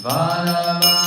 Bhagavad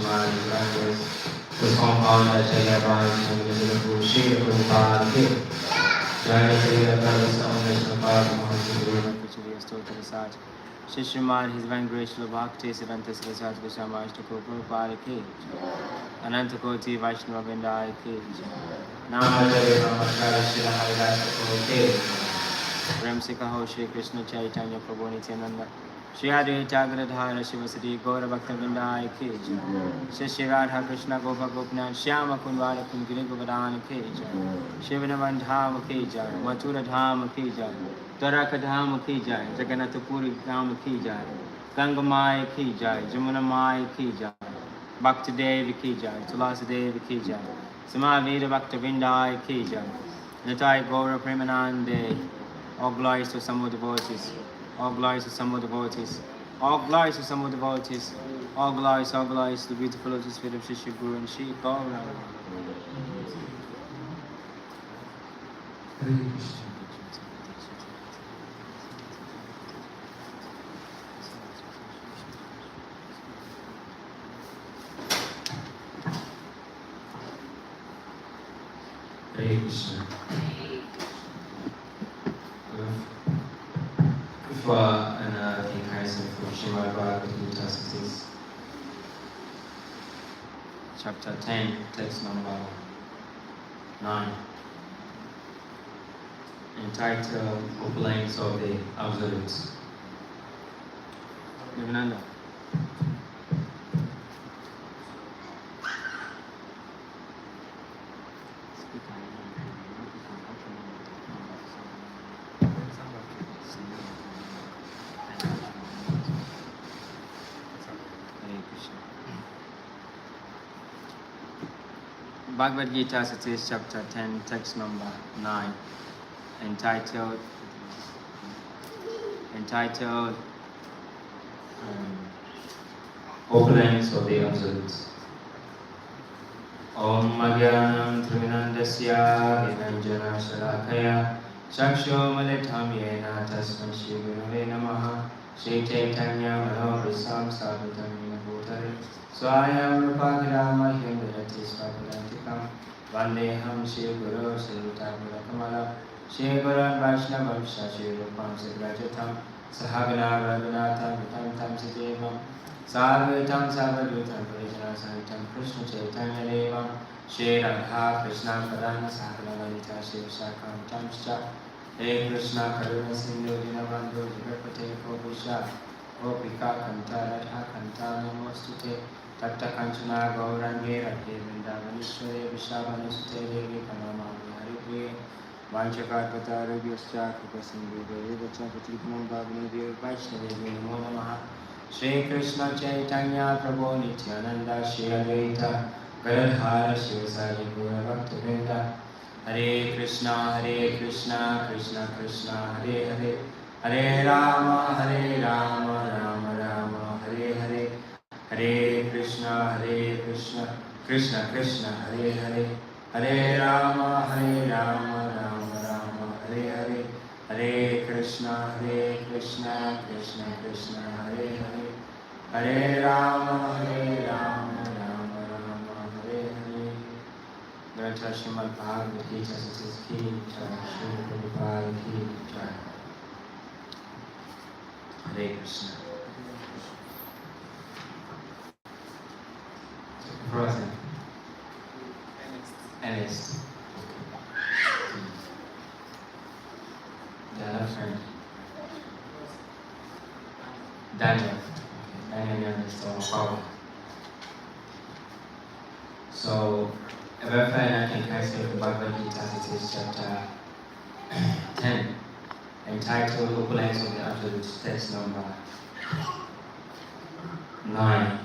Shishimari Language, whose compound Acharya Bhagavad Gita, Prabhupada Ki, Jai Shri Radha Samveshwar Maharaj Guru Pichuriya Stotra Saj, Shishimari His Divine Grace Srila Bhakti Siddhanta Saraswati Goswami Ashtaka Prabhupada Ki, Ananta Koti Vaishnava Vrinda Ki, Namacharya Namaskara Shri Haridasa Ki, Prem Se Kaho Shri Krishna Chaitanya Prabhu Nityananda, Shri Advaita Gadadhara Shivasati Gaura Bhakta Vrinda Ki, Shri Shri Radha Krishna Gopa Gopinath Shyama Kundwara Kundgiri Govardhana Ki, Shivanavan Dham Ki Jai, Mathura Dham Ki Jai, Dwaraka Dham Ki Jai, Jagannath Puri Dham Ki Jai, Ganga Mai Ki Jai, Jamuna Mai Ki Jai, Bhakti Devi Ki Jai, Tulasi Devi Ki Jai, Samaveda Bhakta Vrinda Ki Jai, Nitai Gaura Premanande. All glories to some devotees, all glories to some devotees, all glories to some devotees, all glories to the beautiful lotus feet of Shri Guru and Shri Gaura. Hare Krishna. For an incarnation from Srimad Bhagavad Gita, chapter 10, text number 9, entitled Opulence of the Absolutes. Yogananda. Bhagavad Gita, says chapter 10, text number 9, entitled Opulence of the Absolutes. Om Madhyanam Trivinandasya Vinanjana Shalakaya Chaksho Malitam Yena Tasman Shri Gunave Namaha Shri Chaitanya Manobrisam Sadutam Yinabhutare Swayam Rupagrama Himdati Swapalantikam Vandeham Shri Guru Srutakamala Shri Guru Vaishnavam Shri Rupam Sigrajatam Sahagana Raghunatham Vitam Tam Sidevam Sarvetam Sarvadutam Parijana Sahitam Krishna Chaitanya Devam Shri Radha Krishna Padana Sakala Lalita Shri Shakam Tamscha He Krishna Karuna Sindhu Dinabandhu Jagapate Kopusha Gopika Kanta Radha Kanta Namostute Takta Kanchana Gaurange Radhe Vrindavanishware Vishavanusute Devi Kanama Haripriye Vanchakatpata Rubyascha Kupasindhu Devacha Patrikman Bhavani Dev Vaishnadevi Namo Namaha Shri Krishna Chaitanya Prabhu Nityananda Shri Advaita Gadadhara Shivasari Gaura Bhakta Vrinda Hare Krishna Krishna Krishna Hare Hare Hare Rama Rama Rama Hare Hare Hare Krishna Krishna Krishna Hare Hare Hare Rama Rama Rama Hare Hare Hare Krishna Krishna Krishna Hare Hare Hare Rama Rama Rama Hare Hare. Granta Srimad Bhagavad Gita says Ki Jai, Shri Prabhupada Ki Jai. Hare Krishna. Frozen. Ernest. The other friend. Daniel. Daniel is our power. So, a very fine incarnation of the Bhagavad Gita, it is chapter 10, entitled Opulence of the Absolute, text number 9.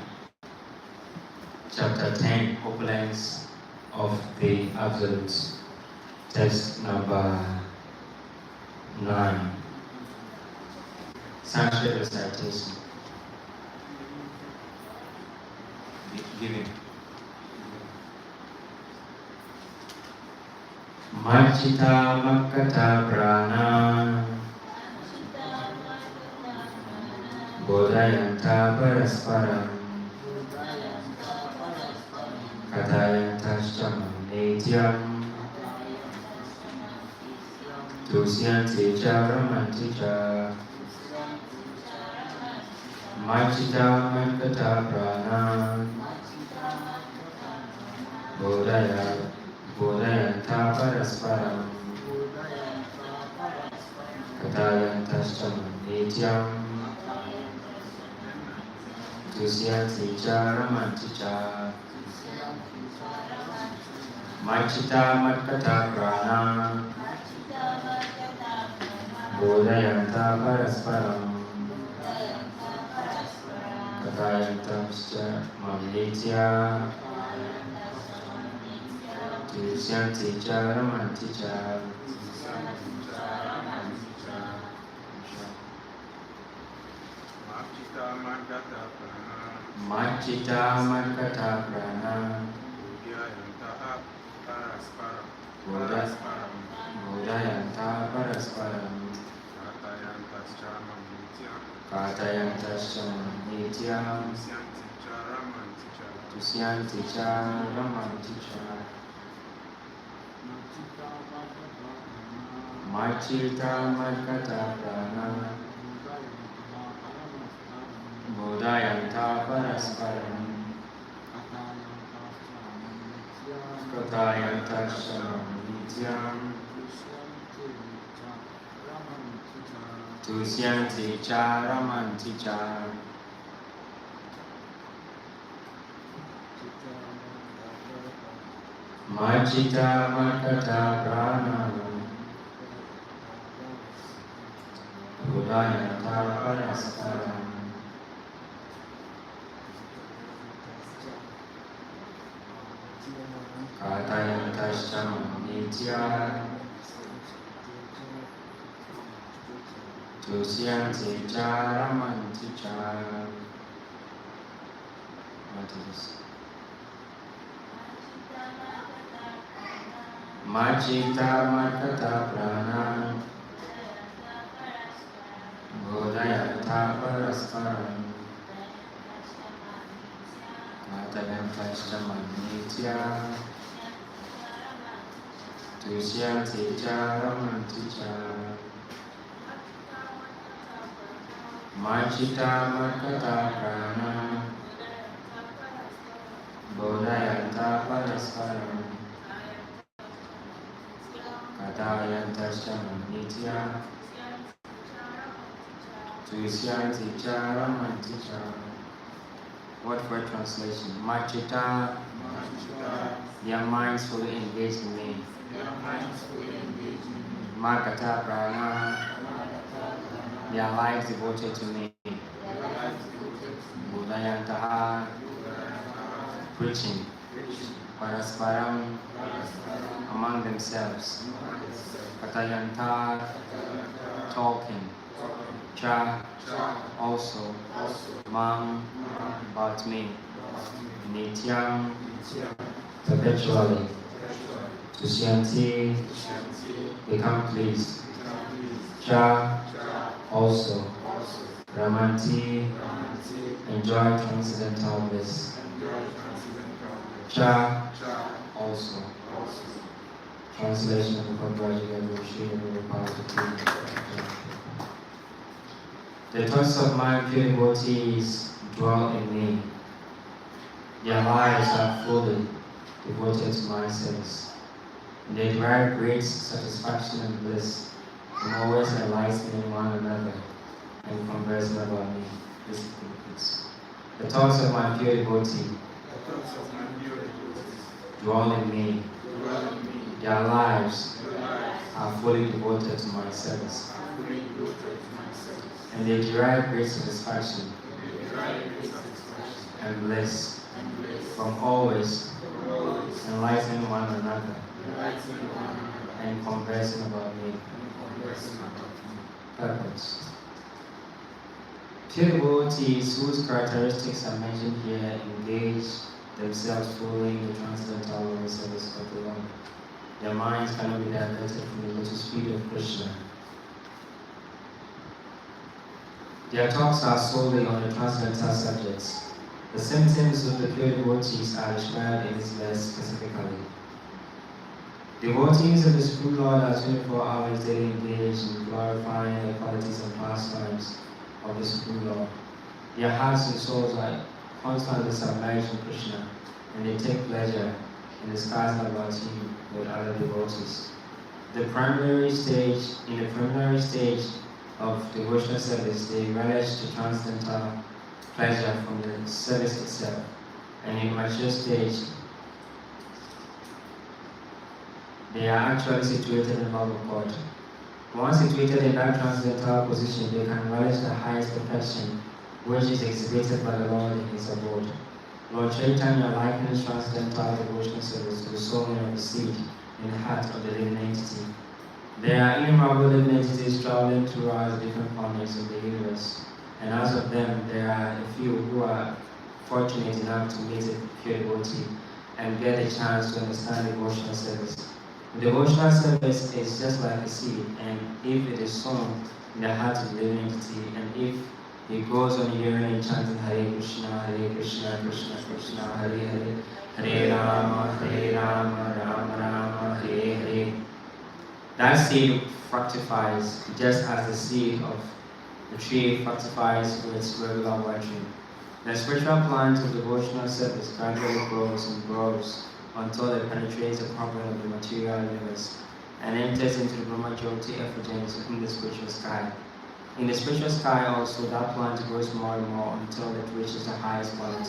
Chapter 10, Opulence of the Absolute, text number 9. Sanskrit recitation. Giving. Marchita Makkata Prana Bodhayanta Parasparam Katayantastamam nityam Tusyanti charamanti cha Machita mankata prana Bodhayanta parasparam Katayantastamam nityam Tusyanti charamanti cha Machita mankata prana Bodhayanta parasparam Katayantascha mamnitya Tusyanti charamanti cha Machita mankata prana Bodhayanta parasparam Katayantascha nityam Tusyanti charamanti cha Machita mankata prana Bodhayanta parasparam Katayantascha nityam Tusyanti charamanti cha Machita mankata prana Bodhayanta parasparam Katayantascha nitya Tusyanti charamanti cha. What is Machita mankata prana Bodhayanta parasparam Katayantascha nitya Tusyanti charamanti cha Machita mankata prana Bodhayanta parasparam Katayantascha nitya Tusyanti charamanti cha. Word for translation. Machita, their minds fully engaged in me. Makata prana, their lives devoted to me. Bodhayantaha, preaching. Parasparam, among themselves. Katayanta, talking. Cha, also. Mam, about me. Nityam, perpetually. Tusyanti, become pleased. Cha, also. Ramanti, enjoy transcendental bliss. Cha, also. Translation of the Bhagavad. The thoughts of my pure devotees dwell in me. Their lives are fully devoted to my service. They derive great satisfaction and bliss from always enlightening one another and conversing about me. The thoughts of my pure devotee dwell in me. Their lives are fully devoted to my service. And they derive great satisfaction and bliss from always enlightening one another and conversing about me. Purpose. Pure devotees whose characteristics are mentioned here engage themselves fully in the transcendental loving service of the Lord. Their minds cannot be diverted from the lotus feet of Krishna. Their talks are solely on the transcendental subjects. The symptoms of the pure devotees are described in this verse specifically. Devotees of the Supreme Lord are 24 hours daily engaged in glorifying the qualities and pastimes of the Supreme Lord. Their hearts and souls are constantly submerged in Krishna, and they take pleasure in discussing about him with other devotees. In the preliminary stage of devotional service, they relish the transcendental pleasure from the service itself, and in mature stage, they are actually situated in love of God. Once situated in that transcendental position, they can relish the highest perfection, which is exhibited by the Lord in His abode. Lord Chaitanya likens transcendental devotional service to the sowing of the seed in the heart of the living entity. There are innumerable living entities traveling throughout the different corners of the universe, and as of them, there are a few who are fortunate enough to meet a pure devotee and get a chance to understand devotional service. The devotional service is just like a seed, and if it is sown in the heart of the living entity, and if it goes on hearing and chanting Hare Krishna, Krishna Krishna, Hare Hare, Hare Rama, Rama Rama, Hare Hare, that seed fructifies just as the seed of the tree fructifies with its regular watering. The spiritual plant of devotional service gradually grows and grows until it penetrates the covering of the material universe and enters into the Brahmajyoti effulgence in the spiritual sky. In the spiritual sky also, that plant grows more and more until it reaches the highest point,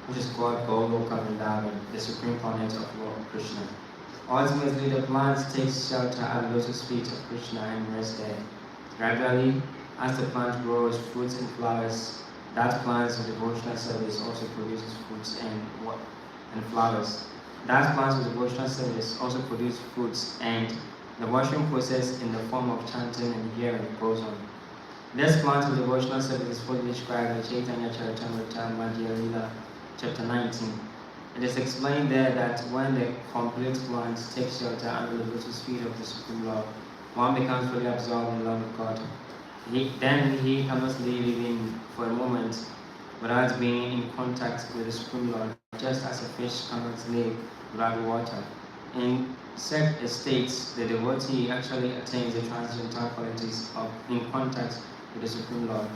which is called Goloka Vrindavan, the supreme planet of Lord Krishna. Ultimately, the plant takes shelter at the lotus feet of Krishna and rests there. Gradually, as the plant grows fruits and flowers, that plant of devotional service also produces fruits and flowers. That plant of devotional service also produces fruits, and the washing process in the form of chanting and hearing goes on. This plant of devotional service is fully described in Chaitanya Charitamrita Madhya Lila, chapter 19. It is explained there that when the complete plant takes shelter under the lotus feet of the Supreme Lord, one becomes fully absorbed in love of God. Then he cannot live even for a moment without being in contact with the Supreme Lord, just as a fish cannot live without water. In such states, the devotee actually attains the transcendental qualities of in contact with the Supreme Lord.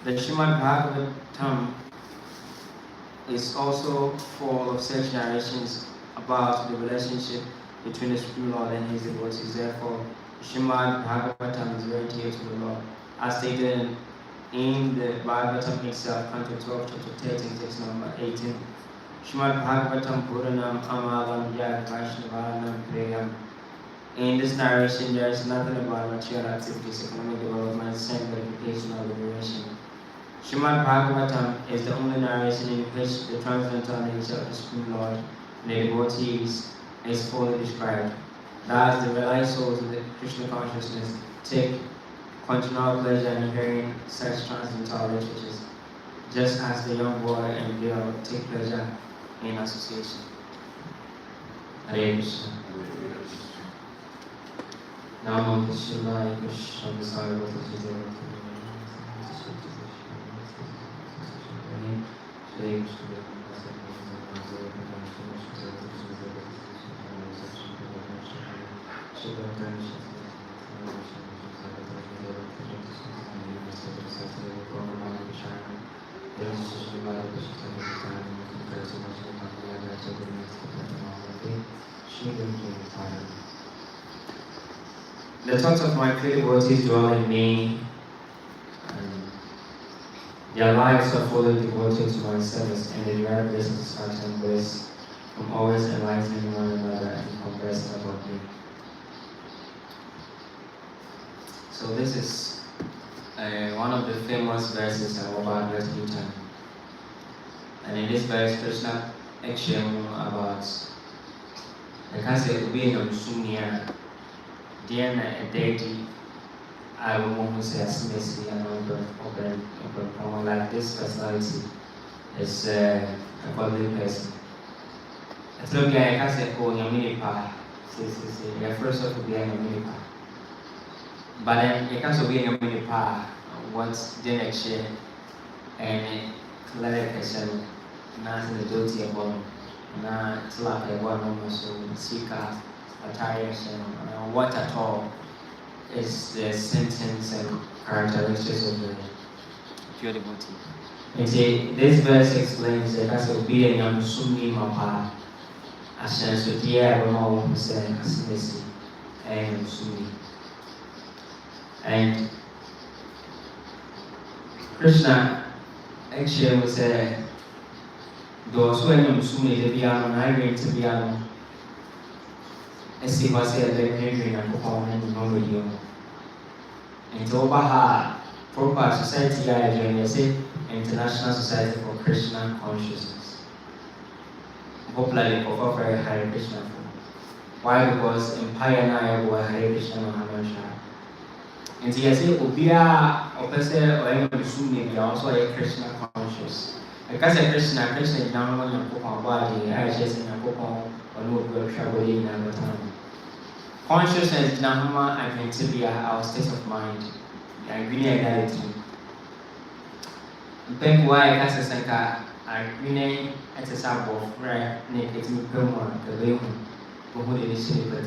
The Srimad Bhagavatam is also full of such narrations about the relationship between the Supreme Lord and his devotees. Therefore, Srimad Bhagavatam is very dear to the Lord. As stated in the Bhagavatam itself, Canto 12, chapter 13, text number 18. Srimad Bhagavatam Puranam Amalam Yad Vaishnavanam Priyam. In this narration, there is nothing about material activities, economic development, sense verification, or liberation. Srimad Bhagavatam is the only narration in which the transcendental nature of the Supreme Lord and the devotees is fully described. Thus, the realized souls of the Krishna consciousness take continual pleasure in hearing such transcendental literatures, just as the young boy and girl take pleasure in association. Hare Krishna. Namo Krishna Krishna Sarvata Hare The thoughts of my pure devotees dwell in me, and their lives are fully devoted to my service, and they derive great satisfaction and bliss from always enlightening one another and conversing about me. So this is one of the famous verses in Bhagavad Gita. And in this verse, Krishna actually about I can't say being on Sunya, Diana a deity. I will want to say as Messi and open like this personality is a godly person. It's not like I can't say, oh, Yaminipa. Your first of all, be a Yaminipa. But then you can't be a Yaminipa once the next year and clear question. Nas the dirty about na slap a one so seeker attire and what at all is the sentence and characteristics of the pure devotee. And see, this verse explains that as a being I'm assuming my as a dear Roma said as and assuming. And Krishna actually was a those who are assuming the piano, I read to piano. As if I said, they're hearing a perform and no video. And to Baha, proper society, I say, International Society for Krishna Consciousness. Popularly, for very Hare Krishna. Why? Because Empire Naya were Hare Krishna Mahamaya. And so I say, Ubia, or person, or any assuming they are also a Krishna conscious. Because a Krishna is now on your body, I just in a coupon or no good traveling in a time. Consciousness is now and to be our state of mind. And really identity. Think why I say I really at a sample where naked me promo the way who did this in the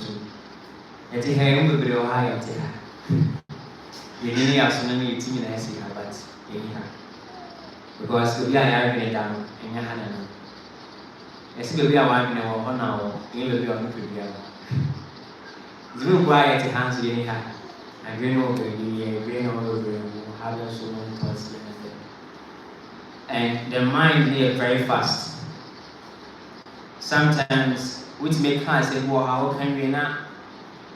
at the hand will be high at the you really have so many team and I see her, but anyhow. Because we are having it down in your hand. It's going to be a 1 hour, you will be on the video. It's going to be at the hands of the hand. And we know how so many thoughts. And the mind is very fast. Sometimes, which make us say, well, how can we not?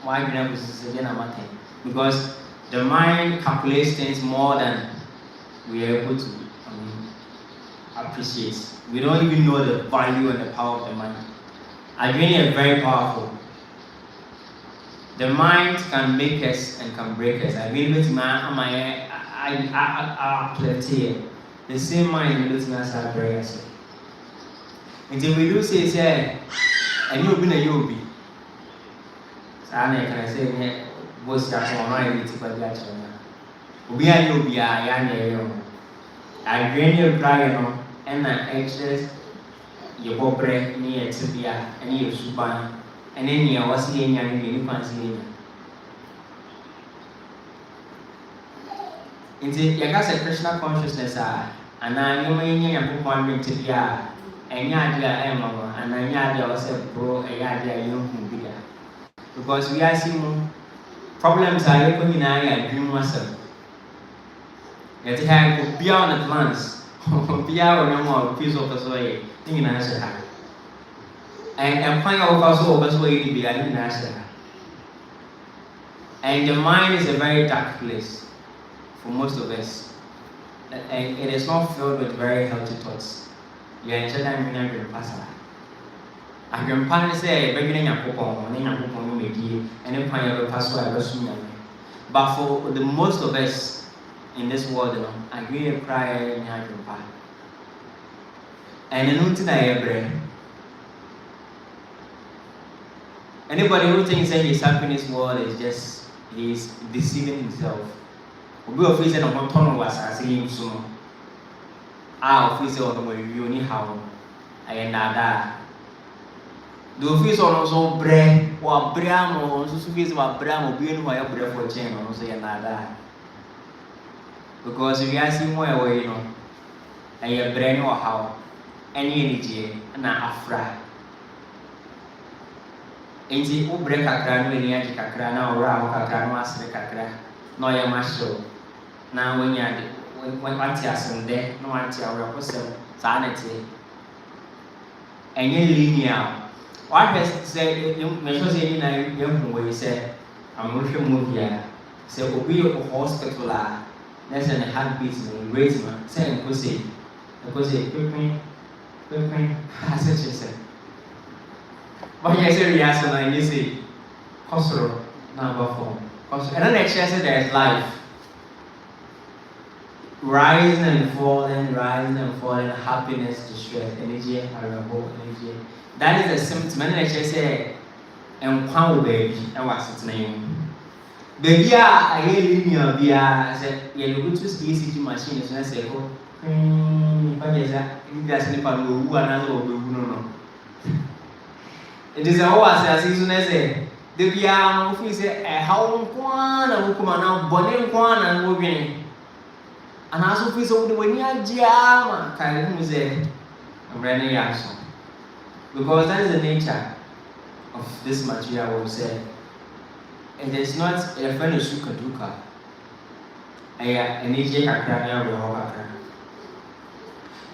Why can we say nothing? Because the mind calculates things more than we are able to appreciate. We don't even know the value and the power of the mind. Again, is very powerful. The mind can make us and can break us. I mean, with my the same mind will do us our prayers. Until we do say, and you'll be a you'll be. So I can say, what's that on my way to Pagachana? We are you'll be a young. I bring your cry, and I access your pobre near Tibia and your suban, and then you was seeing you fancy. Indeed, you got a Krishna consciousness, and I know you and put one to be a yadia emma, and a yadia was a bro, a yadia young bigger. Because we are seeing problems are looking in and dream myself. Yet it had beyond the plans. Beyond no more piece of the soil, in answer. And find out also over way to be an answer. And the mind is a very dark place for most of us. And it is not filled with very healthy thoughts. You are in a pastor. I can finally say, beginning a coupon, and then find out a pastor. But for the most of us, in this world, I really cry in your pie. And I know today, anybody who thinks that he's happy in this world is just he's deceiving himself. We will face it on one was as him soon. I'll face it on the way you only how I am not. Do face on also bread or bram or so face about bram or being my bread for chain or say another. Because we are seeing more away, and your brain or how any energy and afra. In the break a crown when you have a crown or round a crown master cacra, no your master. Now when you had when Matias and there, no Matia or sanity. And you linear. What has said, you measure in a young way, said, I'm with your movie. So, we are hospital. That's an heartbeat and raise my saying, because it quickly, as it said. But yes, yes, and you see, Kosoro, number 4. And then next year, there is life. Rising and falling, happiness, distress, energy, energy. That is a symptom. And next year, say, and power baby, and what's its name? Baby, I really knew, I said, you go to the ECG machine, and I say, But yes, you guys need to know who another will be no. It is a whole as season as a the piano office a how one and come now, bonnet one and moving. And as office of the when you are jam, kind of say, I'm running action. Because that is the nature of this material, I would say. It is not a friend of Sukaduka. And it's a cracker.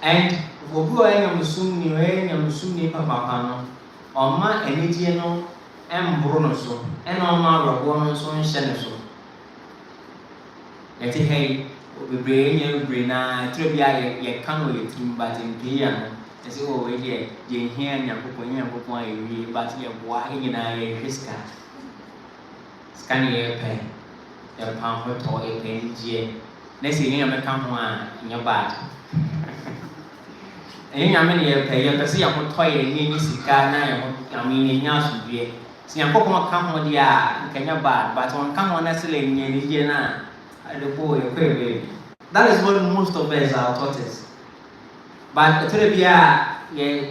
And for who I am soon, you am soon in Papa, or my energy, no, and Brunoso, and on my woman, so in Seneso. Let it hey, we bring you, bring a trivia, ye come with him, but in piano. As you always hear, you hear and you're going, but you're walking in a whisker. Scanning a pen, your pamphlet or a pen, G. Next thing you may come one in your bag. And I mean, you pay your see a toy in Sicana, I mean, in Yasu. See, I'm come on, dear, can you bad, but on come on, necessarily in Indiana. I don't know, that is what most of us are taught us. But to the Bia,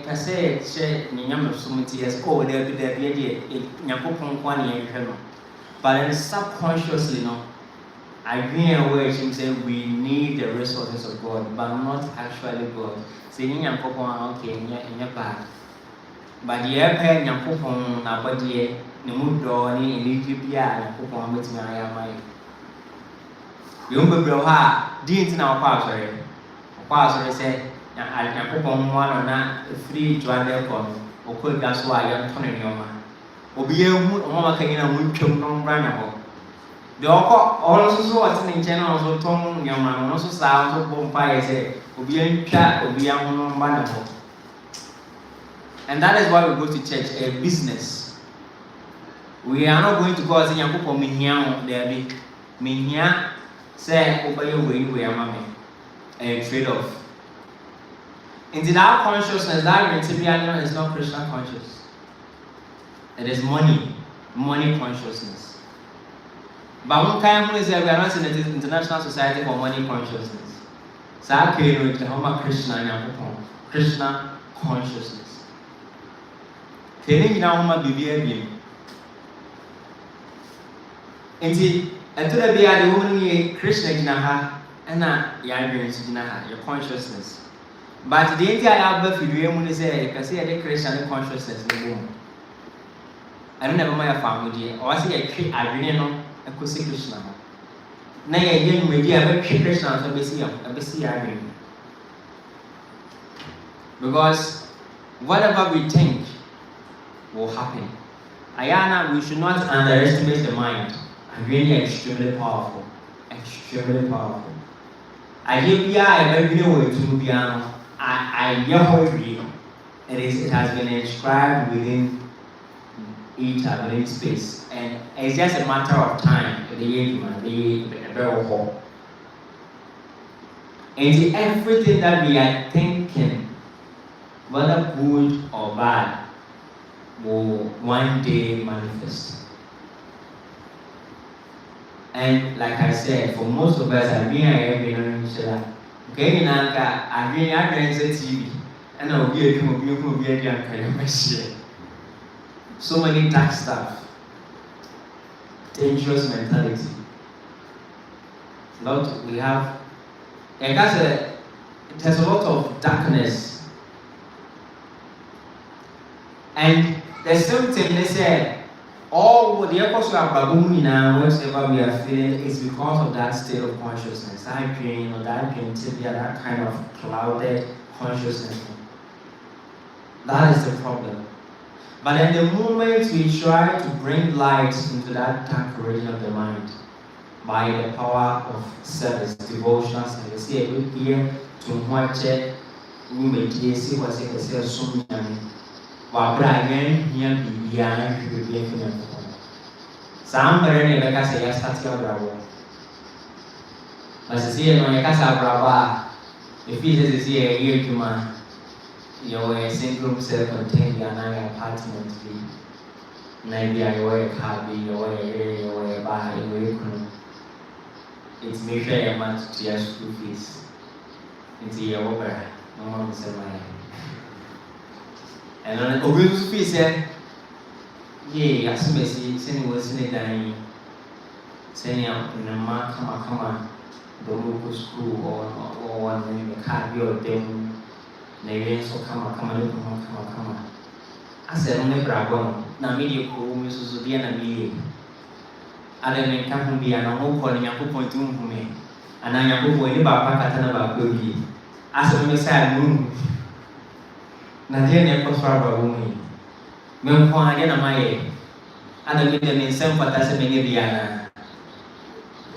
per se, say, Niam so much years, oh, there be there, Yapon one year. But then subconsciously, no, I bring away him saying we need the resources of God, but not actually God. Saying Yapon, okay, in your bad. But the airplane Yapon, Nabody, Nimudoni, in Ethiopia, Yapon with my. You remember how didn't now pass, say. I can put on one or not free to other from or could that's why I'm turning your man. Or be a woman can in a windshield non runnable. The also what's in channels or tongue, young man, also sounds of bonfire say, will be in chat or be a non runnable. And that is why we go to church, a business. We are not going to go as a young people, Minya, there be Minya, say, over your way, we are mammy, a trade off. Into that consciousness, that is not Krishna conscious. It is money consciousness. But one time we say we are not in the international society for money consciousness. So I came with the Krishna consciousness. Training now Homa BBA. Indeed, and to the BI, the woman Krishna Jinaha, and not Jinaha, your consciousness. But the entire album, you can see a Christian consciousness in the room. I don't know my family, or I see a trick, I really know a Kusi Krishna. Nay, again, we have a trick Krishna, a BC agreement. Because whatever we think will happen. Ayana, we should not underestimate the mind. Really extremely powerful. Extremely powerful. I give you a very way to piano. It has been inscribed within each within space, and it's just a matter of time. And everything that we are thinking, whether good or bad, will one day manifest. And like I said, for most of us, I've been okay, I've been TV, and I'll be a so many dark stuff, dangerous mentality. We have, and there's a lot of darkness. And the same thing they said, all the efforts we are baboon now, whatever we are feeling, is because of that state of consciousness. That dream or that tibia, that kind of clouded consciousness. That is the problem. But in the moment we try to bring light into that dark region of the mind by the power of service, devotional service, see a good here to watch it, we may see what's it soon. While Brian here be behind the beginning. Some very like I say, I start your bravo. As I see, when I cast a brava, if it is here, you can. You're a single self-contained apartment. Maybe I wear a car, you're a bar, it's me fair a month to your school fees. into your opera. No one will say my. And on a good speech, yea, as soon as he sending was in a dying, sending out in a mark, come on, the local school or one in the car, your them, they so come on. I said, only Brabon, now media cool, Mrs. Diana Millie. I didn't come be an old calling a point to me, and I am going about Katana baby. As a sad moon. Nadia never far away. Mempoint again, my and I didn't in some fantasy Diana.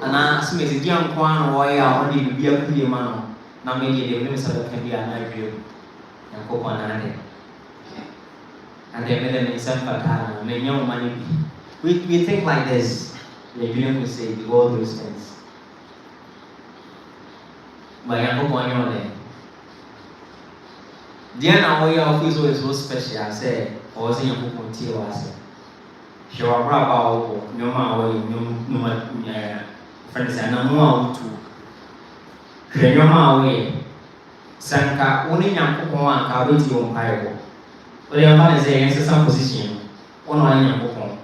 And I asked me, young Kwan, why I only be a pretty man. Now, maybe the minister can be an idea. And Copan and they made them in some fatana, many young money. We think like this. The Union will say all those things. But I am going on there. Diana, we are always so special. I said, I was in your book on tea. I said, she was about no matter friends and no more to Renoma way. Sanka only young people want to on Pyro. But the man is saying, some position. One young people.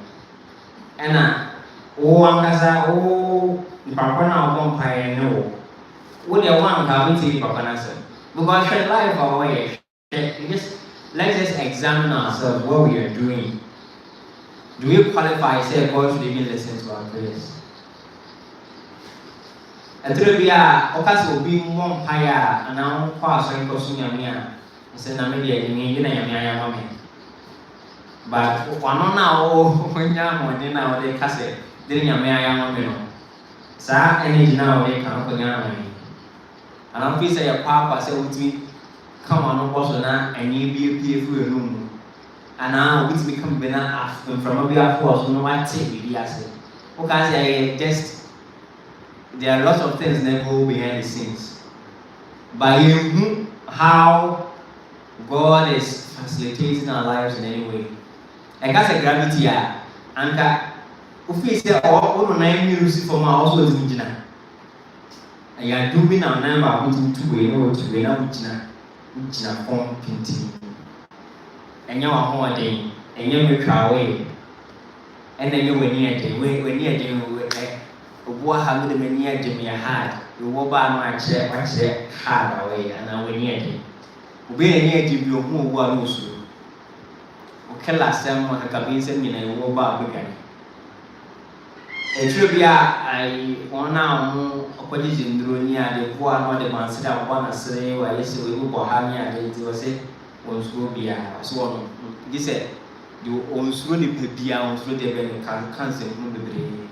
And one casa, the papa now one pie no. What they want to see papa answer. Because she life away. Let's just examine ourselves what we are doing. Do we qualify, say, God should even listen to our prayers? And to be a Ocas will be more higher and now pass and crossing your near. And say, Namidia, you know, but one now, when you're now, they cast it, didn't you, may I am sir, any now they come for your money. And I'm feeling your papa said with me, come on, also now, and you be a few room. And now, which become better after from a beer force, no one take it, yes. Because I just, there are lots of things that go behind the scenes. By how God is facilitating our lives in any way. I guess a gravity, and that if we say, oh, 9 music from our household in Gina. And you are doing our number to way, no, to be now, Gina form painting. And you're home day, and you're away. And then you were near day, when near day, what have the near Jimmy had, you walk by my chair, hard away, and I went near day. We near Jimmy, you move one also. Kella someone a cabin sent me a woba began. A trivia, I want now opposition drew near the poor one the man sit up one and say, well, yes, we will go hang it was it on school beer. So this said, you own slowly beer on through the belly can cancel from the brain.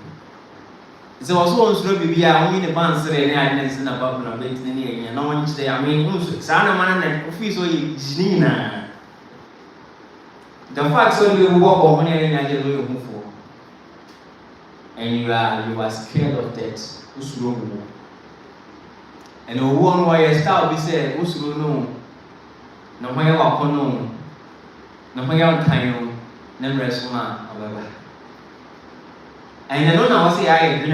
So also on slowly beer, only the man said, and I didn't about the bait and no one say, I mean, Sana man and office or Nina. The fact that you walk on money and you move for, and you are scared of death. Who's wrong? And the one why you start be said, who's wrong? No why you walk on no why you time never rest however. And I don't know say I agree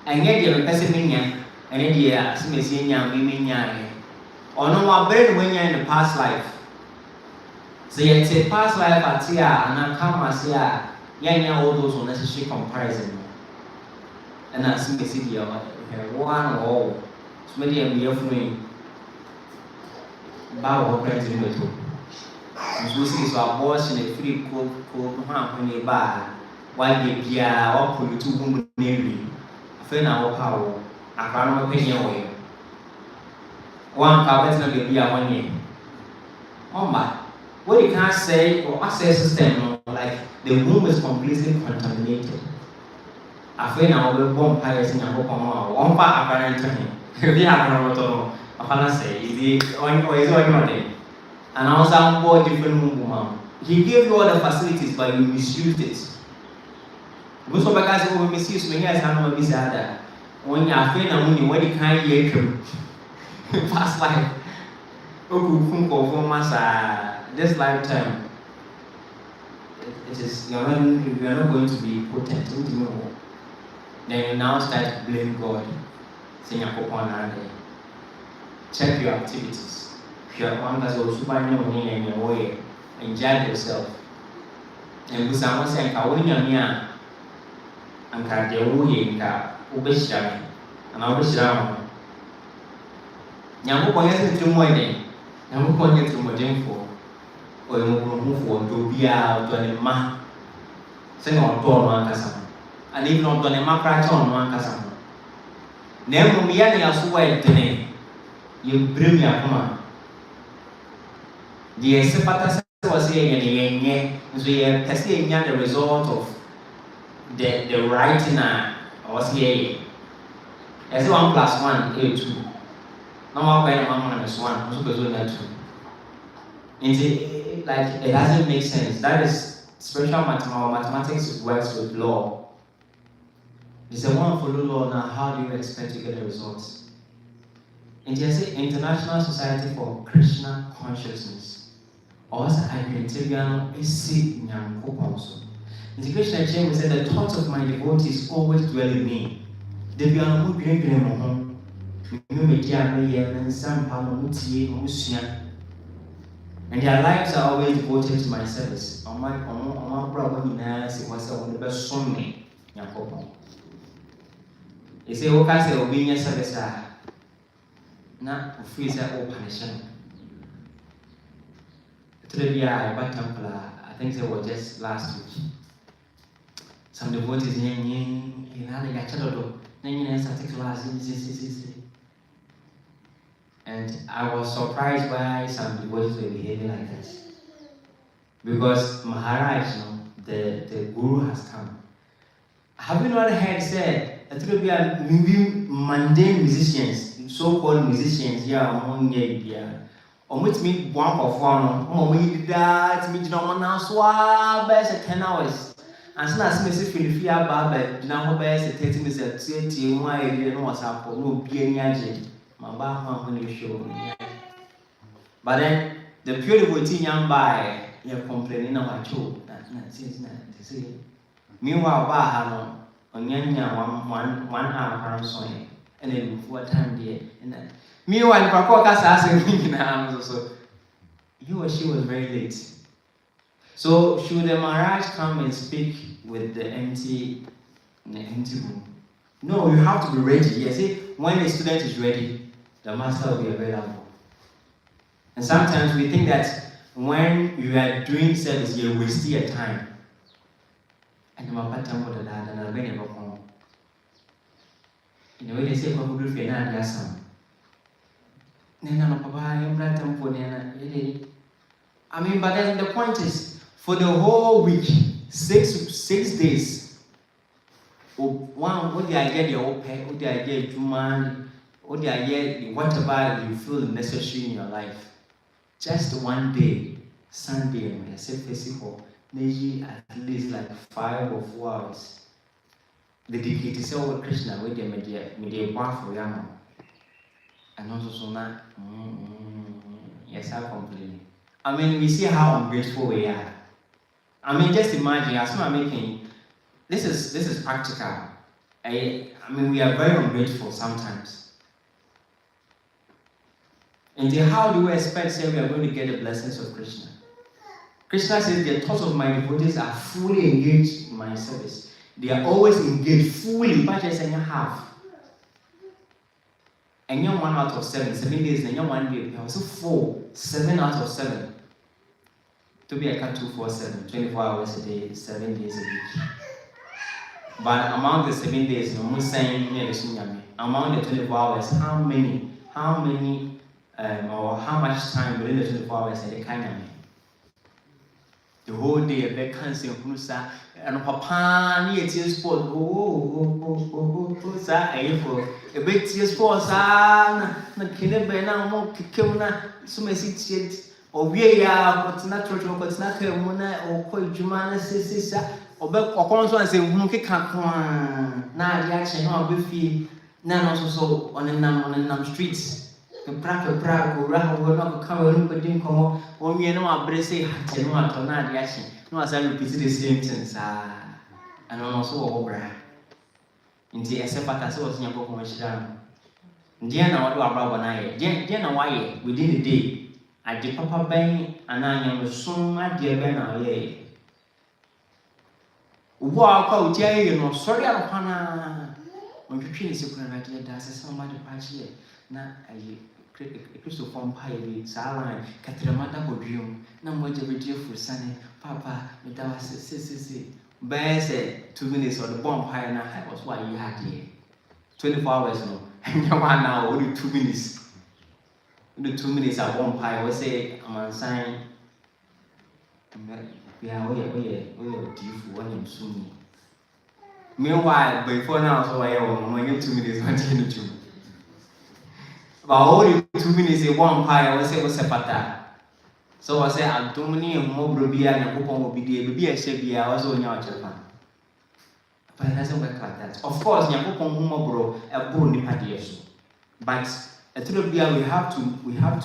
and yet you're a pessimist and India, as Messina, Miminia, or no more bread when you're in the past life. So you say past life at here and I come as here, yeah, all those unnecessary comparison. And as you see here, one or all, so many of you of me, bow or present with you. And so see so abortion a free cold when you buy, while you be or put you to women navy. A friend our power, a crown of opinion way. One carpet not be a 1 year. Oh my. What you can't say or access system, like the room is completely contaminated. I feel now we're born pirates in a book on one part apparently. We have no I say, is it on your day? And also, I'm more different woman. He gave you all the facilities, but you misused it. Most of the guys who misuse me, yes, I know this other. When you are feeling only when you can't hear past life. This lifetime, it is you are not going to be potent. Then you now start to blame God. Saying check your activities. If you are one that's also buying money and your way, enjoy yourself. And with someone saying, I wouldn't and can the way in car, Ubisham, and I'll be sham. Yamu pointed to more than Yamu pointed to more for, or you move for to be out to a man. Sing on Don Mancasam, and even on Don Macraton Mancasam. Never me any as well today. You bring your command. The Sepata was saying, so you are testing the result of the writing was here. As 1 plus 1 is 2. No more by 1 minus 1, so goes that 2. It doesn't make sense. That is spiritual mathematics works with law. It's a one follow law now. How do you expect to get the results? And you say International Society for Krishna Consciousness. Also, Agrientiviano is see Nyanko. In the Krishna chain, we said the thoughts of my devotees always dwell in me. They be on a good great home. And their lives are always devoted to my service. On my problem, it was the best son me. They say, okay, say, obedience service. Not free or punishment. Today, I temple, I think it was just last week. Some devotees and I was surprised by some devotees were behaving like this. Because Maharaj, the Guru has come. Have you not heard said that there will be maybe mundane musicians, so-called musicians here among here? Or which means one of one, or we that means no one else, 10 hours. And so as Mrs. Philippa Barber, now bears 30 minutes at 20, why you know what's up, no being agent. My back when you show me. But then the beautiful thing young by you're complaining about you. That's it. Meanwhile, Bahano, on Yanya 1 hour from Sony, and then what time there. Meanwhile, Pacoca's asking me also. He or she was very late. So should the Maharaj come and speak with the empty room? No, you have to be ready. You see, when a student is ready, the master will be available. And sometimes we think that when you are doing service, you're wasting your time. And I'm about to tell that, and I'm very welcome. In the way they say, "Come do for na diasam." Nena no papa, I'm not tempo nena. I mean, but then the point is, for the whole week, 6 days. One, what the idea the open, what the idea human, what the idea whatever you feel necessary in your life. Just one day, Sunday, when I say physical, maybe at least like 5 or 4 hours. Dedicate yourself with Krishna, with the media bar for Yama. And also so now, yes, I complain. I mean, we see how ungrateful we are. I mean, just imagine, as I'm making, this is practical. I mean, we are very ungrateful sometimes. And then how do we expect say we are going to get the blessings of Krishna? Krishna says the thoughts of my devotees are fully engaged in my service. They are always engaged fully, but just in half. And you're 1 out of 7 days, and you're 1 day. So 7 out of 7. To be a cat 247, 24 hours a day, 7 days a week. But among the 7 days, no more saying among the 24 hours, how many, or how much time within the 24 hours are they kind of the whole day, a big cancer, and papa, near tears sport, a big tears sport, son, not killing by now, more kikuna, so many seats. Or we are what's natural, what's not a mona or quite Jumana sister, or Beck or Conso and say, Munki can't now the action of Biffy, none also on the streets. The proper brag or rather will not come but didn't come on me and no brace, and no at the action. No, as I repeated the same things, and also over brag. In the Sepata was never commercial. Dear now what about I dear now why within the day I did Papa Ben and I am soon my dear Ben away. Walk out here, you know, sorry, I'll pana. When you feel so good, I did that's somebody patch here. Now I crystal form pie, Saline, Catramata would dream. No more to be for Sunny, Papa, without say. Bear said 2 minutes on the bonfire and I was why you had here. 24 hours no. And you are now only 2 minutes. The 2 minutes at one pie was say, I'm on sign. Yeah, we are deep for one soon. Meanwhile, before now, so I am when you 2 minutes until the 2. But only 2 minutes in one pie, I was say was a pata. So I say, I'm Domini and Mobile and Coupon will be there, be a shabby, I was on your Japan. But it doesn't work like that. Of course, Yakupon Mobro, a bull nipadiaso. But a true beer, we have to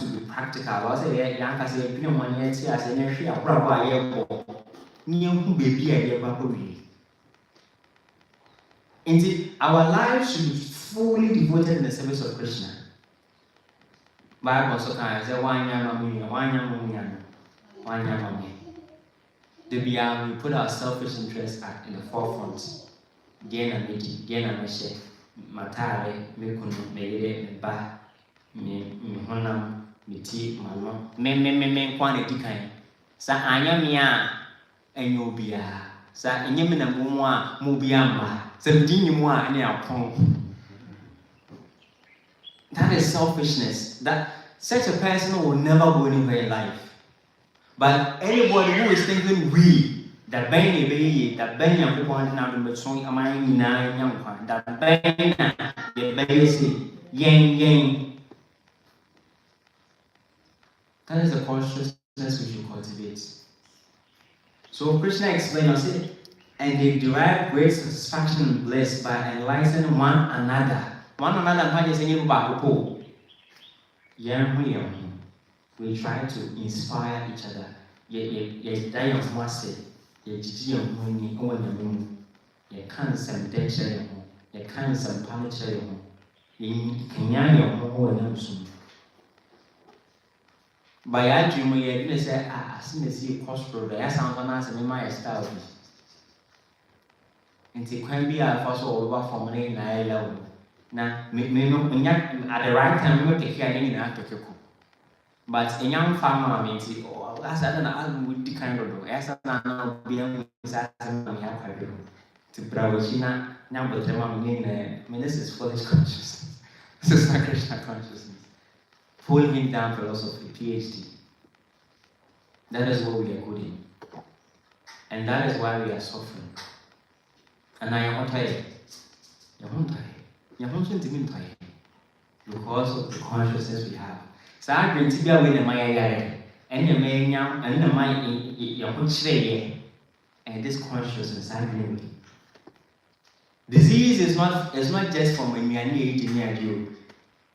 be practical. I say, Yanka say, you know, 1 year, I say, a proper airport. Near baby, a year, indeed, our lives should be fully devoted in the service of Krishna. Bible so kind say one yam. We put our selfish interests in the forefront. Gain a meshe, matare, me kunu, me yere, me ba, me honam, me tea, mama, me quantity kind. Sa anyamia, and you be a sa enyamina mumwa, mubiamba, 17 more and our pong. That is selfishness. That such a person will never go anywhere in life. But anybody who is thinking that Ben Yampon now the song am I young that Ben yang. That is the consciousness we should cultivate. So Krishna explained us it, and they derive great satisfaction and bliss by enlightening one another. One another is any back. We try to inspire each other. You die of mercy. You can't some death. You can't some punish. You can by our dream, we didn't say, as soon as you prosper, I sound on us and in my style. And it can be a first over for money in I level. Now, at the right time, we take care of any. But a young farmer means, oh, as I don't know, would the kind of as I know, be able to Bravachina, number the mommy in this is foolish consciousness. This is not Krishna consciousness. Pulling him down philosophy, PhD. That is what we are good in. And that is why we are suffering. And I am tired. Because of the consciousness we have. So I bring to be away in my area. And the man young and the mind your and this consciousness I bring with. Disease is not just from when you are near you.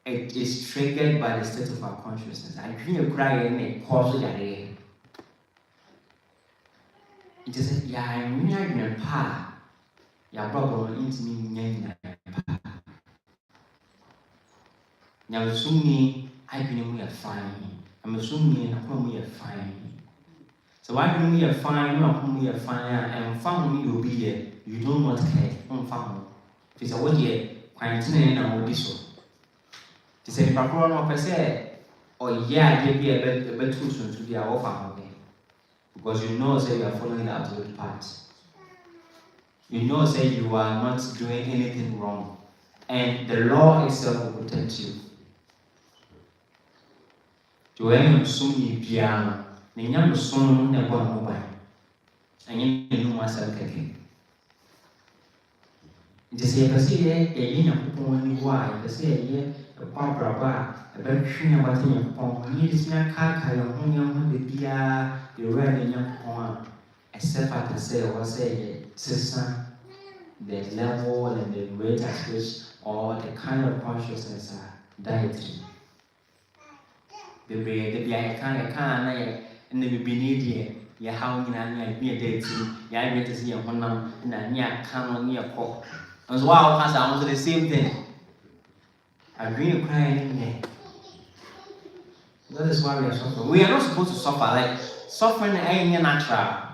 It is triggered by the state of our consciousness. I dream you cry in a cause of your day. It is a I'm near pa. Your problem into me. Now, assuming I can we are fine. I'm assuming we are fine. So why do we are fine? We are fine, and family will be here. You don't want care on family. If it's a word here, quarantine and this one. To say the proper one per se, or yeah, give me a bit too soon to be our family. Because you know, say you are following the absolute path. You know, say you are not doing anything wrong. And the law itself will protect you. To any soon piano, the young son never mobile. And you know myself again. Just say, a young woman, why? The say, a Barbara bar, a very shiny about your pond. You just not car, your own young beer, the red young pond. Except I can say, or say, sister, the level and the rate at which or the kind of consciousness are dietary. The kind and the be ya how you be a dating, ya get to see a one and a near come near pop. As well as I was the same thing. agree crying. That is why we are suffering. We are not supposed to suffer. Like suffering ain't natural.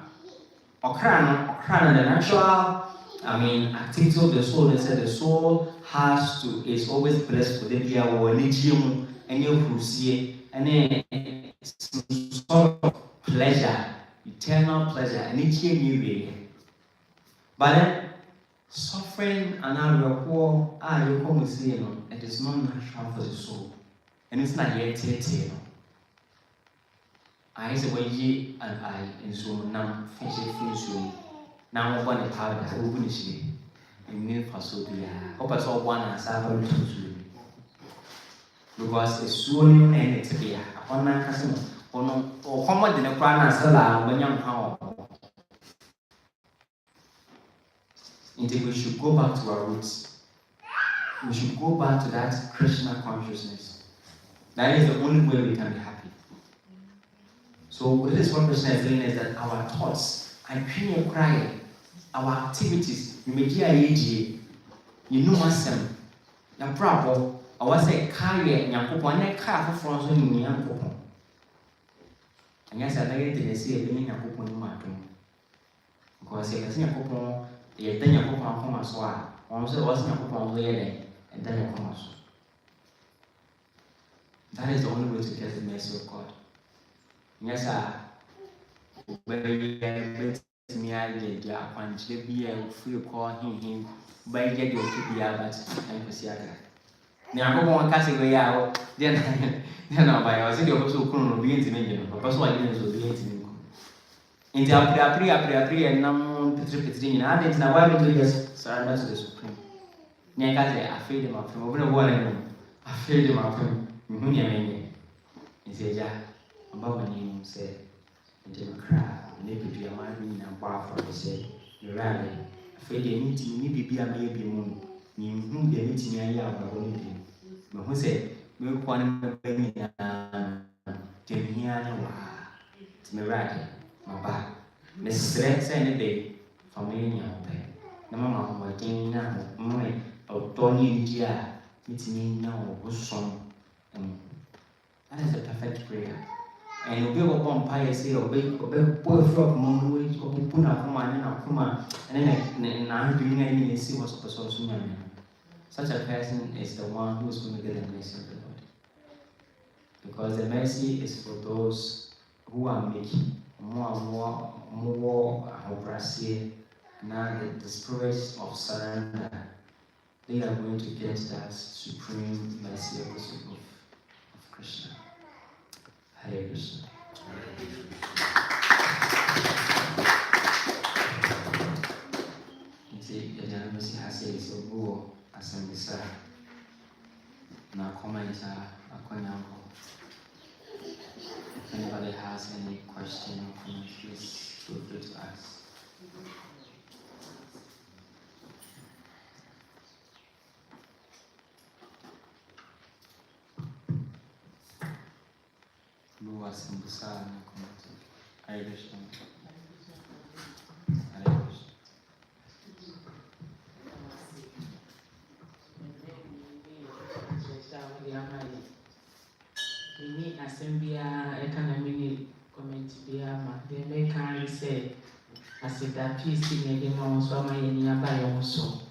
Or crying, the natural, activity of the soul. They said the soul is always blessed with the or energy and you see and sort of pleasure, eternal pleasure, and each year new way. But then suffering and our poor you come with say, it is not natural for the soul. And it's not yet you. I say when ye and I in so now finish so now one a power that open is in mean for so be hope I saw one and seven to because it's soon and it's be upon my cousin or common in a crown and sell when young power. Until we should go back to our roots. We should go back to that Krishna consciousness. That is the only way we can be happy. So this is what Krishna is saying is that our thoughts, our activities, you may know what's your problem. I was say carry Yakupon and car for France in Yakupon. And yes, I didn't see a living Yakupon in my room. Because I see Yakupon, the then Yakupon from us, also was Yakupon later, and then Yakupon. That is the only way to get the mercy of God. Yes, sir. Baby, me, I did. Yeah, one should be a free call him. By get you to be out and see. Now, go on, casting way out. Then, by our city of so cool, be intimate. But also, I didn't be intimate. In the Apri, and no Petri, I didn't know why we do this. Surrender to the Supreme. Nagaze, I feel him up from over one. I feel him up from Munia. He said, about when you said, and then cry, and they could be a man in a bar for the said, you're right. I feel they need to be a baby moon. You whom they meet me a year of only. But who said, we'll call him a baby and Temiana to me right, my back. Mrs. Rex any day for me in your pay. No mamma, my king now, my or Tony Dia, meeting me now, who's song. That is a perfect prayer. And you'll be upon piety or be poor frog, mom, which will be put up and then I'm doing any see what's supposed to mean. Such a person is the one who is going to get the mercy of the Lord. Because the mercy is for those who are making more now the spirit of surrender. They are going to get that supreme mercy of Krishna. Hare Krishna. If anybody has any question or comment, please feel free to ask. Lua Sambusara na comment. Hare Krishna. Hare Krishna. Mini assembia economy comment biama. The American said, I said that peace in the months of my nearby also.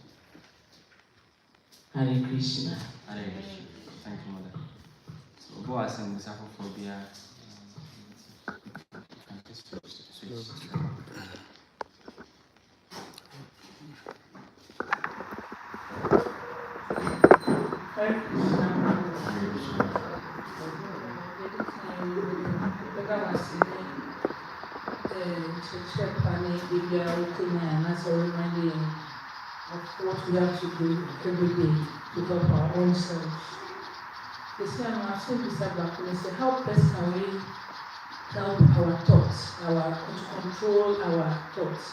Hare Krishna. Hare Krishna. Thank you, Mother. So go ask him Musaphobia. Of what we have to do every day to help our own selves. They say, I've seen this back and they say, how best can we help our thoughts, to control our thoughts?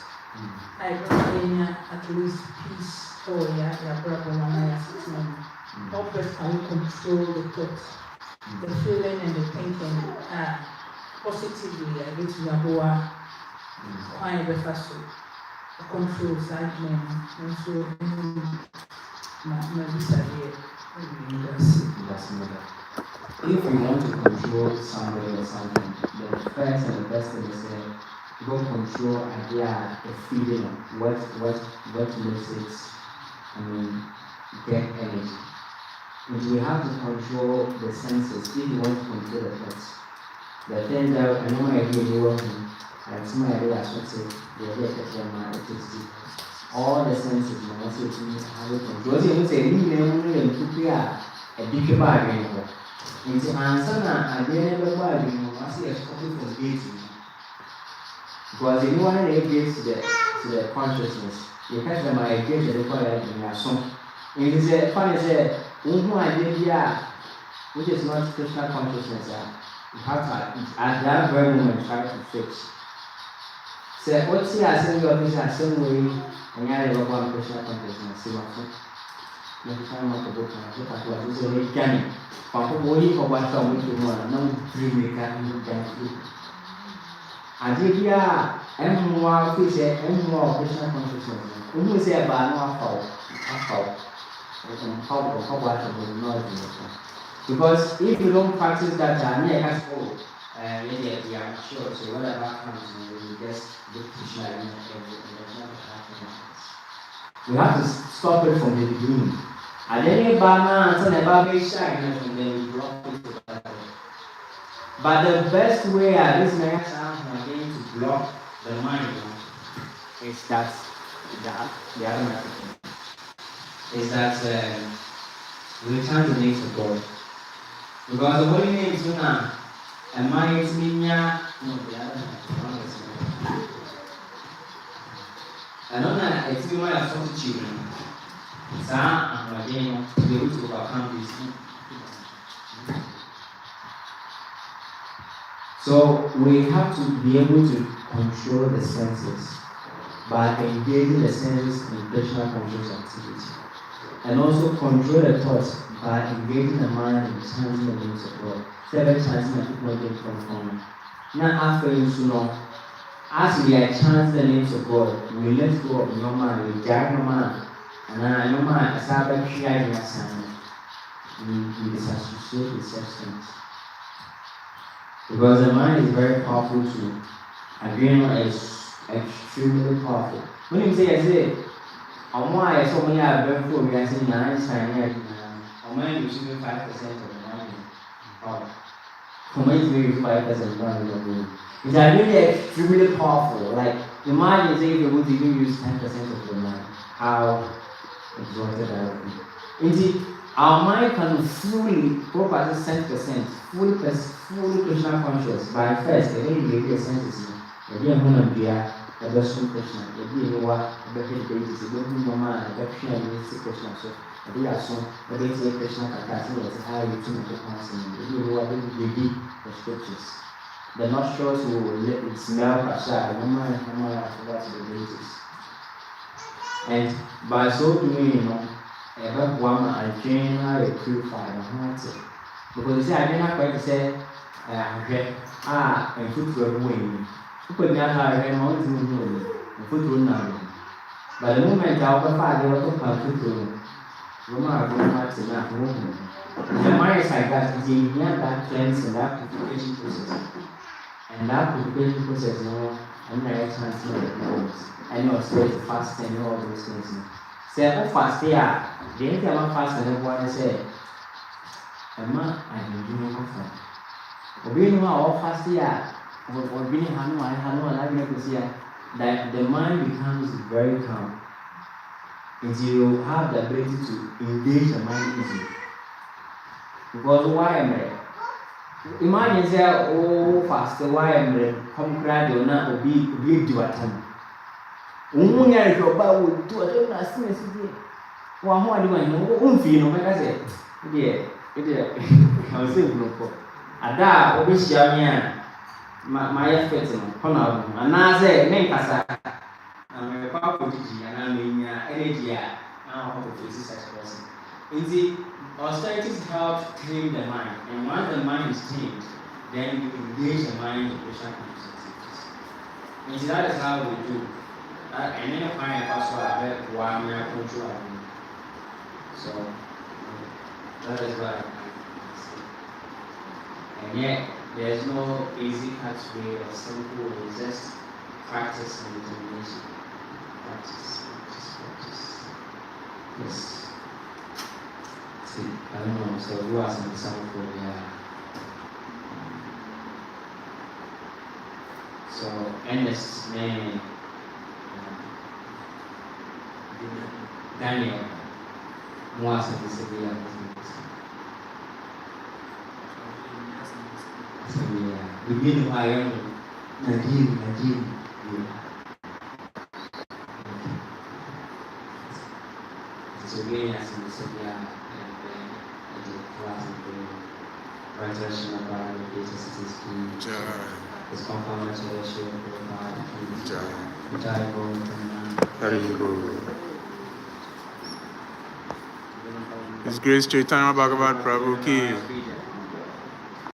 I don't at least peace or how best can we control the thoughts, the feeling and the thinking positively? I get to Yahweh, quiet the fast food. Control side men, and so my visa here. If we want to control somebody or something, the first and the best thing is go control idea, the feeling of what makes it, get energy. And we have to control the senses if you want to control the thoughts. The things that I know I hear you working, and some idea as what say, all the senses, I say to me, how to control. You say, you a big bargain. Into answer, I didn't bargain, I see a copy from gate. Because anyone gets to the consciousness, you catch them, I get the required in your song. It is a funny say, idea, which is not spiritual consciousness. You have to, at that very moment, try to fix. Say, what's the assembly of this assembly? And I have one spiritual consciousness. See what I'm trying to book and look at what is a canny. For what some with you want, no dream can I did ya, and more fish and more spiritual consciousness. When we say about no fault, because if you don't practice that, I can go. Maybe we are sure. So whatever comes, we just look to share and we have to stop it from the beginning. And then you banana and about me shine and then we block it. But the best way this next time I'm going to block the mind is that the other method is that we return the names of God. Because the holy name is now and mine is Minya, no, the other method. I know that it's me my foster children. I'm again to be able to overcome this. So we have to be able to control the senses by engaging the senses in personal conscious activity. And also control the thoughts by engaging the mind in chanting the names of God. Seven chanting the people get from now after you know, as we are chanting the names of God, we let go of your mind, we guide your mind. And I know my Sabbath sharing assignment. We disassociate with such things. Because the mind is very powerful too. Agreement is extremely powerful. When you say, why so many are very full, we are saying 9 mind is 5% of the mind. Mind is 5% of the mind. It's really extremely powerful. Like the mind is able to even use 10% of the mind. How exalted I will be. Indeed, our mind can fully, properly 100%, fully personal conscious by first, the way you get senses. You be a human being, a person Krishna, you be a better basis, you don't know man, a better Krishna, so a be a son, a better Krishna, that's how you think the person, you know what you be the scriptures. The nostrils will smell prasad, no matter what the basis. And by so doing, every woman I train her to purify the heart. Because you see, I didn't quite say, and foot were winning. You could not have a mountain and foot run now. But the moment I open fire, they will come foot room. Roma go much enough movement. The mind is like that, is in here that cleanse and that purification process. And that purification process, I'm not chance of and your state fast and all those things. Say, fast here. The only thing I'm fast and everyone say, Emma, I'm doing it. Obeying all fast here, or being Hanu, I like to see that the mind becomes very calm. And you have the ability to engage the mind easily. Because why am I? Imagine say, fast, why am I? Come gradual now, or be do at home. Umunya is about to attend as soon as you did. One more doing, feel no matter. It I was saying, no, Ada, obvious Yamian, my efforts in Honor, and I say, name Casa, I'm a powerful and I mean, energy, now of the such person. Indeed, austerities help tame the mind, and once the mind is tamed, then you engage the mind in Christian activities. And that is how we do. And then I find a password I bet why I'm not controlling. So That is what I'm trying to say. And yet, there's no easy cut way or simple way, just practice and determination. Practice. Yes. See, I don't know, so who has an example here? So, endless man, Daniel, who has an example? Begin I am Najim. So again, as in the Sabia and the class of the translation of Bhagavad Gita City is compounded to the show of the Bhagavad. His Grace Chaitanya Bhagavad Prabhu Ki